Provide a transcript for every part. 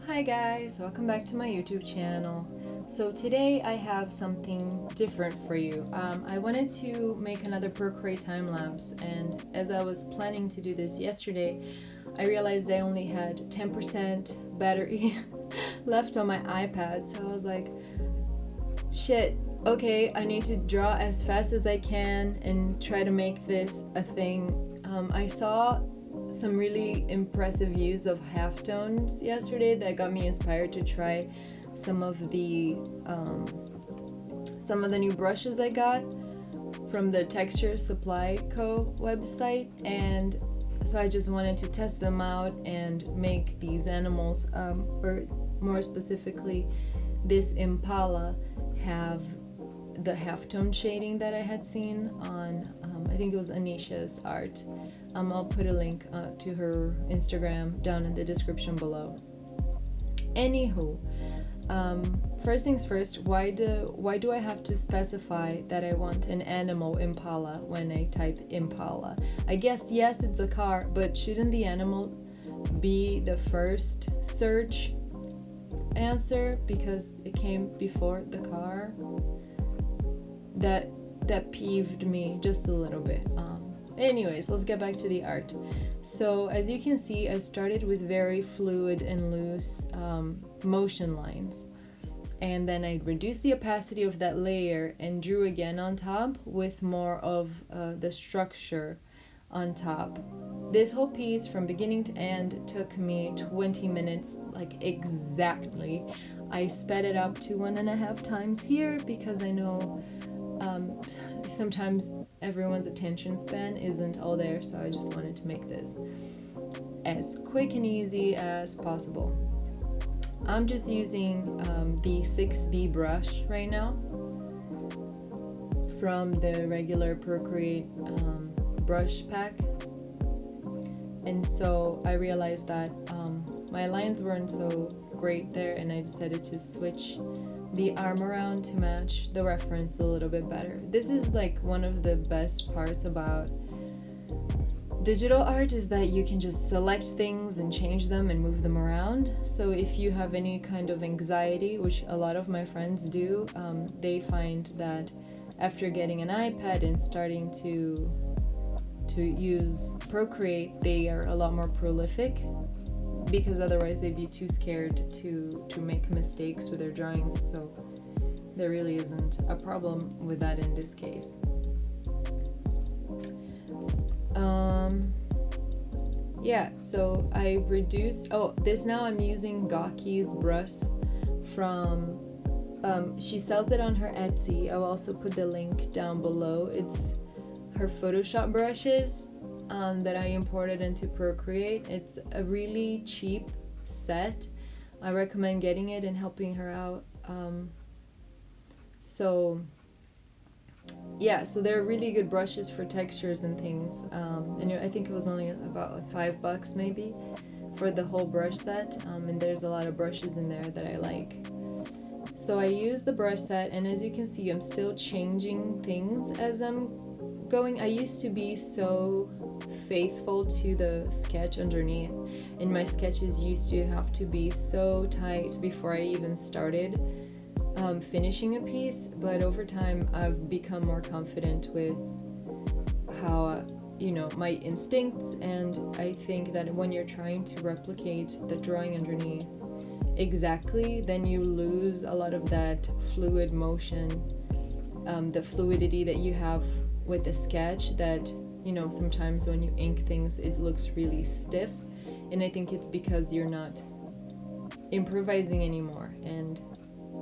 Hi guys, welcome back to my YouTube channel. So today I have something different for you. I wanted to make another Procreate time lapse, and as I was planning to do this yesterday, I realized I only had 10% battery left on my iPad. So I was like, shit, okay, I need to draw as fast as I can and try to make this a thing. I saw some really impressive views of halftones yesterday that got me inspired to try some of the new brushes I got from the Texture Supply Co. website, and so I just wanted to test them out and make these animals, or more specifically this impala, have the halftone shading that I had seen on I think it was Anisha's art. I'll put a link to her Instagram down in the description below. Anywho, first things first, why do I have to specify that I want an animal impala when I type impala? I guess yes, it's a car, but shouldn't the animal be the first search answer because it came before the car? That peeved me just a little bit. Anyways, let's get back to the art. So as you can see, I started with very fluid and loose motion lines, and then I reduced the opacity of that layer and drew again on top with more of the structure on top. This whole piece from beginning to end took me 20 minutes, like exactly. I sped it up to 1.5 times here because I know sometimes everyone's attention span isn't all there, so I just wanted to make this as quick and easy as possible. I'm just using the 6B brush right now from the regular Procreate brush pack, and so I realized that my lines weren't so great there, and I decided to switch the arm around to match the reference a little bit better. This is like one of the best parts about digital art, is that you can just select things and change them and move them around. So if you have any kind of anxiety, which a lot of my friends do, they find that after getting an iPad and starting to use Procreate, they are a lot more prolific, because otherwise they'd be too scared to make mistakes with their drawings. So there really isn't a problem with that in this case. Yeah, so I reduced, this now I'm using Gawki's brush from, she sells it on her Etsy. I'll also put the link down below. It's her Photoshop brushes that I imported into Procreate. It's a really cheap set. I recommend getting it and helping her out. So they're really good brushes for textures and things. And I think it was only about $5 maybe for the whole brush set. And there's a lot of brushes in there that I like. So I use the brush set, and as you can see, I'm still changing things as I'm going. I used to be so faithful to the sketch underneath, and my sketches used to have to be so tight before I even started finishing a piece, but over time I've become more confident with how my instincts, and I think that when you're trying to replicate the drawing underneath exactly, then you lose a lot of that fluid motion, the fluidity that you have with the sketch, that sometimes when you ink things it looks really stiff, and I think it's because you're not improvising anymore. And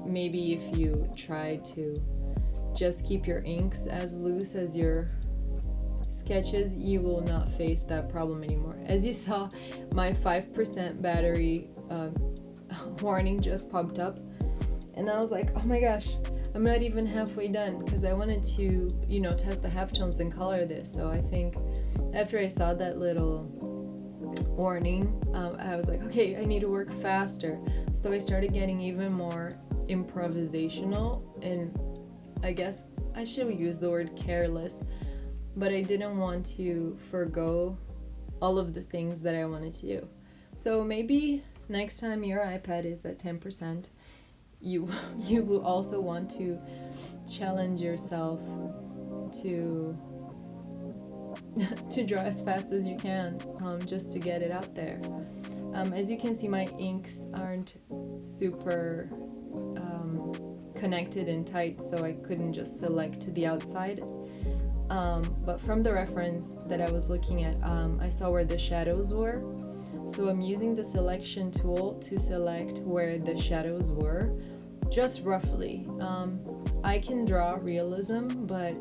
maybe if you try to just keep your inks as loose as your sketches, you will not face that problem anymore. As you saw, my 5% battery warning just popped up, and I was like, oh my gosh, I'm not even halfway done, because I wanted to, test the halftones and color this. So I think after I saw that little warning, I was like, okay, I need to work faster. So I started getting even more improvisational, and I guess I should use the word careless, but I didn't want to forgo all of the things that I wanted to do. So maybe next time your iPad is at 10%, you you will also want to challenge yourself to to draw as fast as you can, just to get it out there. As you can see, my inks aren't super connected and tight, so I couldn't just select the outside. But from the reference that I was looking at, I saw where the shadows were. So I'm using the selection tool to select where the shadows were, just roughly. I can draw realism, but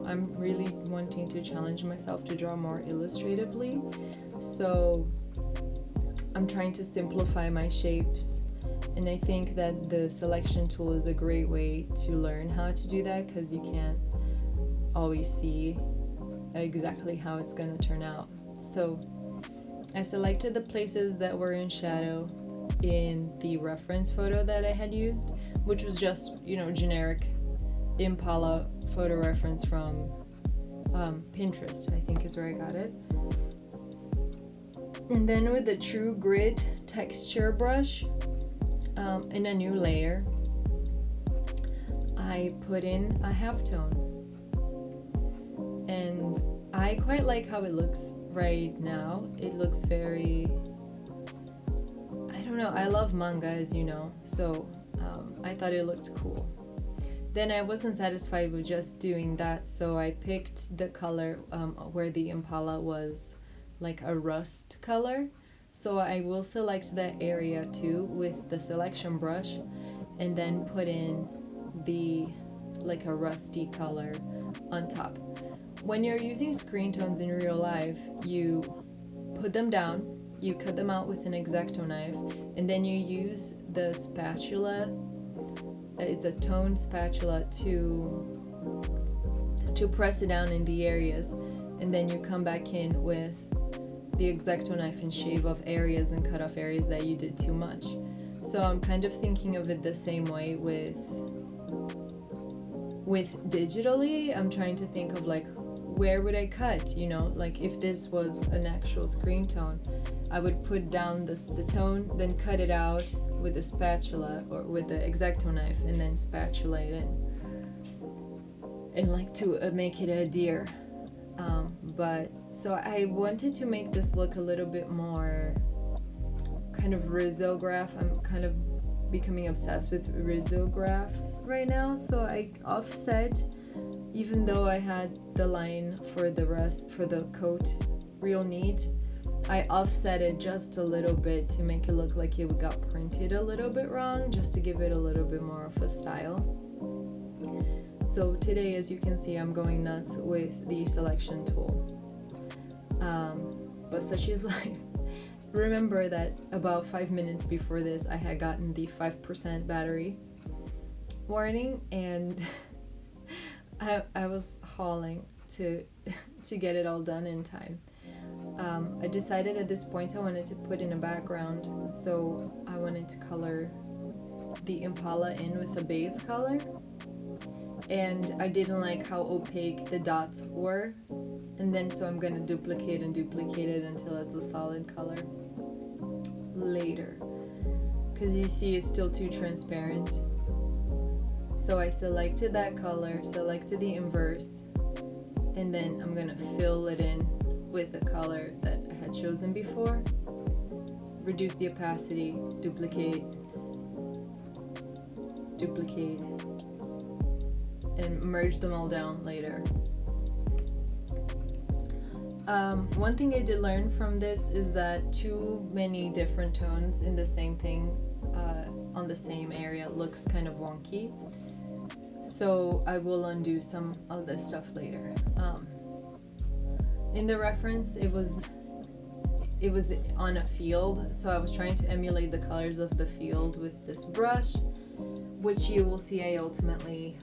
I'm really wanting to challenge myself to draw more illustratively. So I'm trying to simplify my shapes, and I think that the selection tool is a great way to learn how to do that, because you can't always see exactly how it's going to turn out. So I selected the places that were in shadow in the reference photo that I had used, which was just, generic Impala photo reference from Pinterest, I think is where I got it. And then with the True Grit texture brush, in a new layer, I put in a halftone. And I quite like how it looks right now. It looks very, I don't know, I love manga, as you know, so I thought it looked cool. Then I wasn't satisfied with just doing that, so I picked the color where the Impala was like a rust color. So I will select that area too with the selection brush, and then put in the like a rusty color on top. When you're using screen tones in real life, you put them down, you cut them out with an X-Acto knife, and then you use the spatula. It's a tone spatula to press it down in the areas, and then you come back in with the X-Acto knife and shave off areas and cut off areas that you did too much. So I'm kind of thinking of it the same way with digitally. I'm trying to think of like, where would I cut? Like if this was an actual screen tone, I would put down the tone, then cut it out with a spatula or with the X-Acto knife, and then spatula it in, and like to make it adhere. But so I wanted to make this look a little bit more kind of risograph. I'm kind of becoming obsessed with risographs right now, so I offset, even though I had the line for the coat real neat, I offset it just a little bit to make it look like it got printed a little bit wrong, just to give it a little bit more of a style. So today, as you can see, I'm going nuts with the selection tool. But such is life. Remember that about 5 minutes before this, I had gotten the 5% battery warning, and I was hauling to get it all done in time. I decided at this point I wanted to put in a background, so I wanted to color the Impala in with a base color, and I didn't like how opaque the dots were, and then so I'm gonna duplicate it until it's a solid color later, because you see it's still too transparent. So I selected that color, selected the inverse, and then I'm gonna fill it in with the color that I had chosen before. Reduce the opacity, duplicate, and merge them all down later. One thing I did learn from this is that too many different tones in the same thing on the same area looks kind of wonky. So I will undo some of this stuff later. In the reference, it was on a field, so I was trying to emulate the colors of the field with this brush, which you will see I ultimately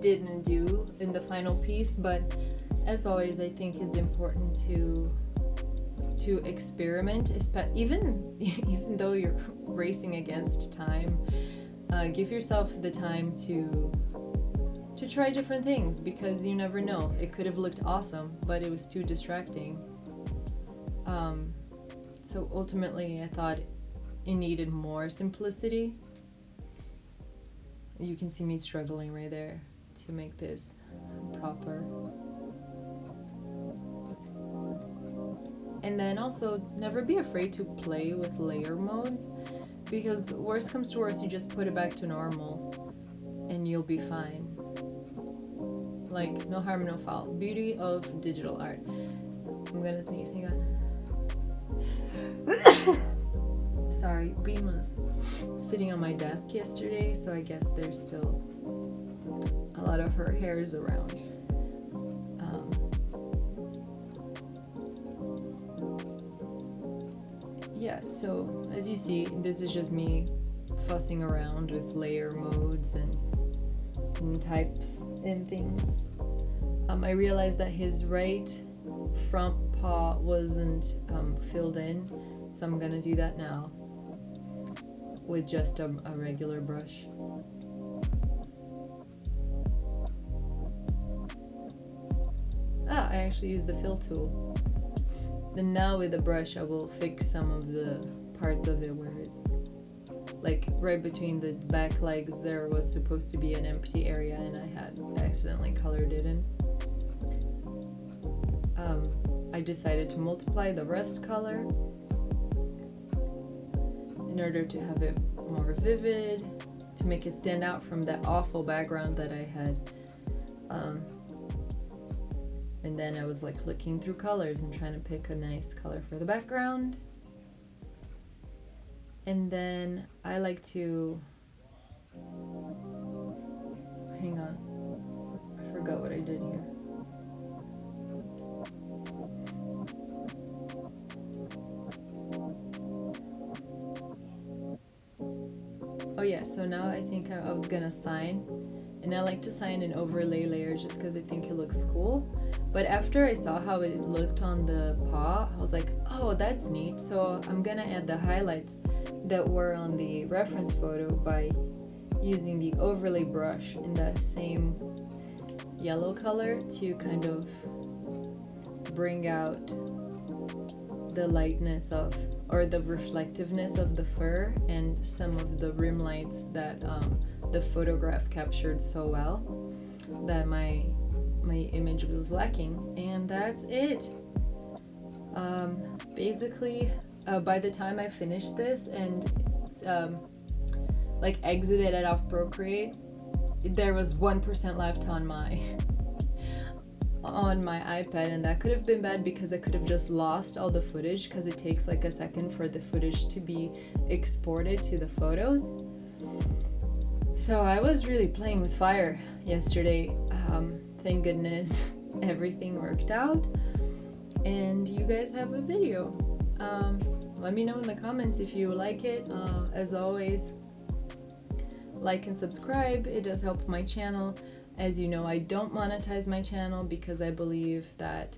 didn't do in the final piece. But as always, I think it's important to experiment, even though you're racing against time. Give yourself the time to try different things, because you never know. It could have looked awesome, but it was too distracting. So ultimately, I thought it needed more simplicity. You can see me struggling right there to make this proper. And then also, never be afraid to play with layer modes, because worst comes to worst, you just put it back to normal and you'll be fine. Like, no harm, no foul. Beauty of digital art. I'm gonna sneeze, hang on. Sorry, Bean was sitting on my desk yesterday, so I guess there's still a lot of her hairs around. Yeah, so as you see, this is just me fussing around with layer modes and types and things. I realized that his right front paw wasn't filled in, so I'm gonna do that now with just a regular brush. I actually used the fill tool. And now with the brush I will fix some of the parts of it where it's like right between the back legs there was supposed to be an empty area and I had accidentally colored it in. I decided to multiply the rust color in order to have it more vivid, to make it stand out from that awful background that I had. And then I was like looking through colors and trying to pick a nice color for the background. And then I like to, hang on, I forgot what I did here. Oh yeah, so now I think I was gonna sign, and I like to sign in overlay layers just because I think it looks cool. But after I saw how it looked on the paw, I was like, oh, that's neat. So I'm gonna add the highlights that were on the reference photo by using the overlay brush in that same yellow color to kind of bring out the lightness of, or the reflectiveness of the fur and some of the rim lights that the photograph captured so well that my image was lacking. And that's it. Basically, by the time I finished this and like exited it off Procreate, there was 1% left on my iPad, and that could have been bad because I could have just lost all the footage, because it takes like a second for the footage to be exported to the photos. So I was really playing with fire yesterday. Thank goodness everything worked out and you guys have a video. Let me know in the comments if you like it. As always, like and subscribe. It does help my channel. As you know, I don't monetize my channel because I believe that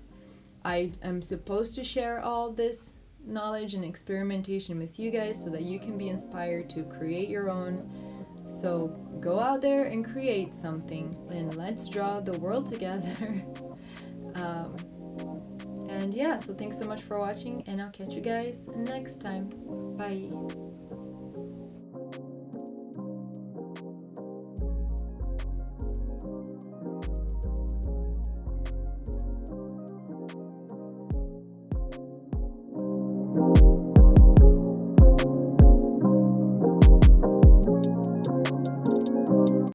I am supposed to share all this knowledge and experimentation with you guys so that you can be inspired to create your own. So go out there and create something, and let's draw the world together. And yeah, so thanks so much for watching, and I'll catch you guys next time. Bye.